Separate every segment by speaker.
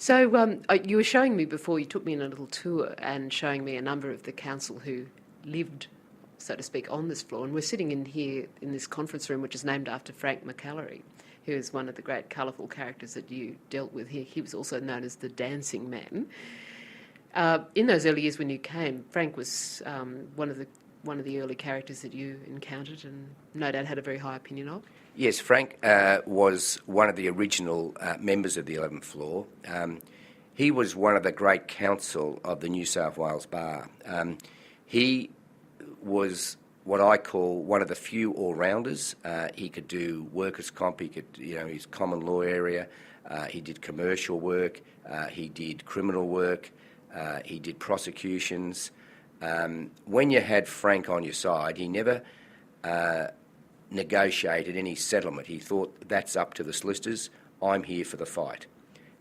Speaker 1: So you were showing me before, you took me on a little tour and showing me a number of the council who lived, so to speak, on this floor. And we're sitting in here in this conference room, which is named after Frank McAllery, who is one of the great colourful characters that you dealt with here. He was also known as the Dancing Man. In those early years when you came, Frank was one of the early characters that you encountered and no doubt had a very high opinion of.
Speaker 2: Yes, Frank was one of the original members of the 11th floor. He was one of the great counsel of the New South Wales Bar. He was what I call one of the few all-rounders. He could do workers' comp, he could, his common law area, he did commercial work, he did criminal work, he did prosecutions. When you had Frank on your side, he never negotiated any settlement. He thought, that's up to the solicitors, I'm here for the fight.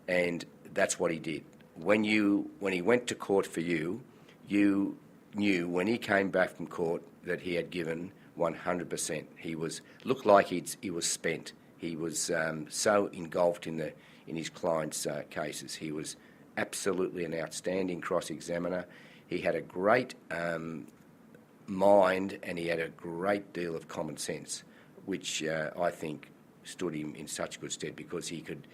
Speaker 2: And that's what he did. When he went to court for you, you knew when he came back from court that he had given 100%. He looked like he was spent. He was so engulfed in his clients' cases. He was absolutely an outstanding cross-examiner. He had a great mind and he had a great deal of common sense, which I think stood him in such good stead because he could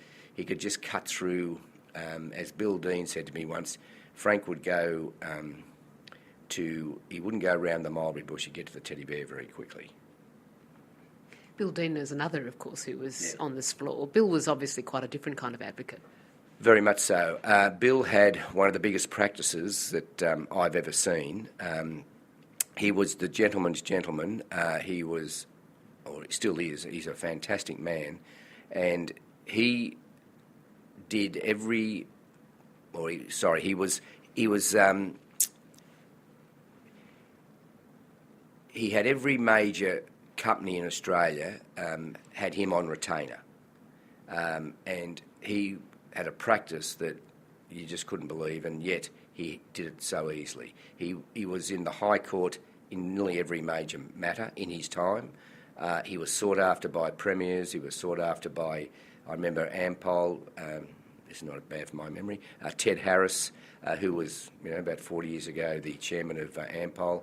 Speaker 2: just cut through. As Bill Dean said to me once, Frank would go he wouldn't go around the mulberry bush, he'd get to the teddy bear very quickly.
Speaker 1: Bill Dean is another, of course, who was on this floor. Bill was obviously quite a different kind of advocate.
Speaker 2: Very much so. Bill had one of the biggest practices that I've ever seen. He was the gentleman's gentleman. He was, or he still is, he's a fantastic man. And he did he had every major company in Australia had him on retainer. And he had a practice that you just couldn't believe, and yet he did it so easily. He was in the High Court in nearly every major matter in his time. He was sought after by premiers. He was sought after by, I remember Ampol, this is not bad for my memory, Ted Harris, who was, about 40 years ago, the chairman of Ampol.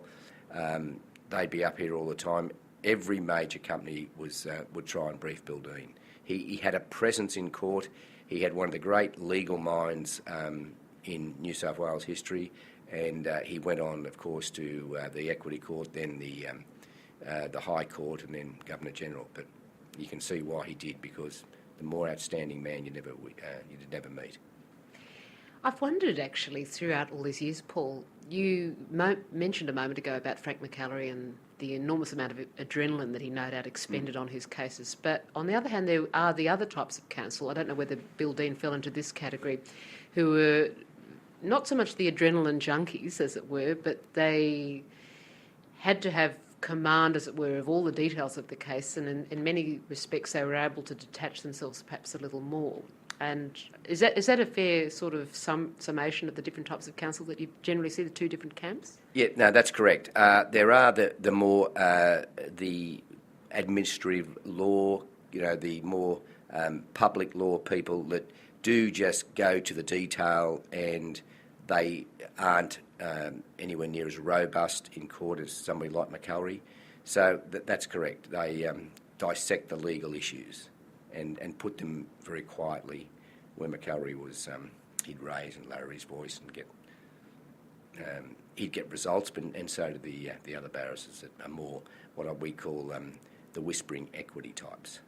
Speaker 2: They'd be up here all the time. Every major company would try and brief Bill Dean. He had a presence in court. He had one of the great legal minds in New South Wales history, and he went on, of course, to the Equity Court, then the High Court, and then Governor General. But you can see why he did, because the more outstanding man you'd never meet.
Speaker 1: I've wondered, actually, throughout all these years, Paul, you mentioned a moment ago about Frank McAllery and the enormous amount of adrenaline that he no doubt expended on his cases. But on the other hand, there are the other types of counsel, I don't know whether Bill Dean fell into this category, who were not so much the adrenaline junkies, as it were, but they had to have command, as it were, of all the details of the case, and in many respects they were able to detach themselves perhaps a little more. And is that a fair sort of summation of the different types of counsel that you generally see, the two different camps?
Speaker 2: Yeah, no, that's correct. There are the more the administrative law, the more public law people that do just go to the detail, and they aren't anywhere near as robust in court as somebody like McAllery. So that's correct. They dissect the legal issues and put them very quietly. Where McAllery was, he'd raise and lower his voice and he'd get results, and so did the other barristers that are more what we call the whispering equity types.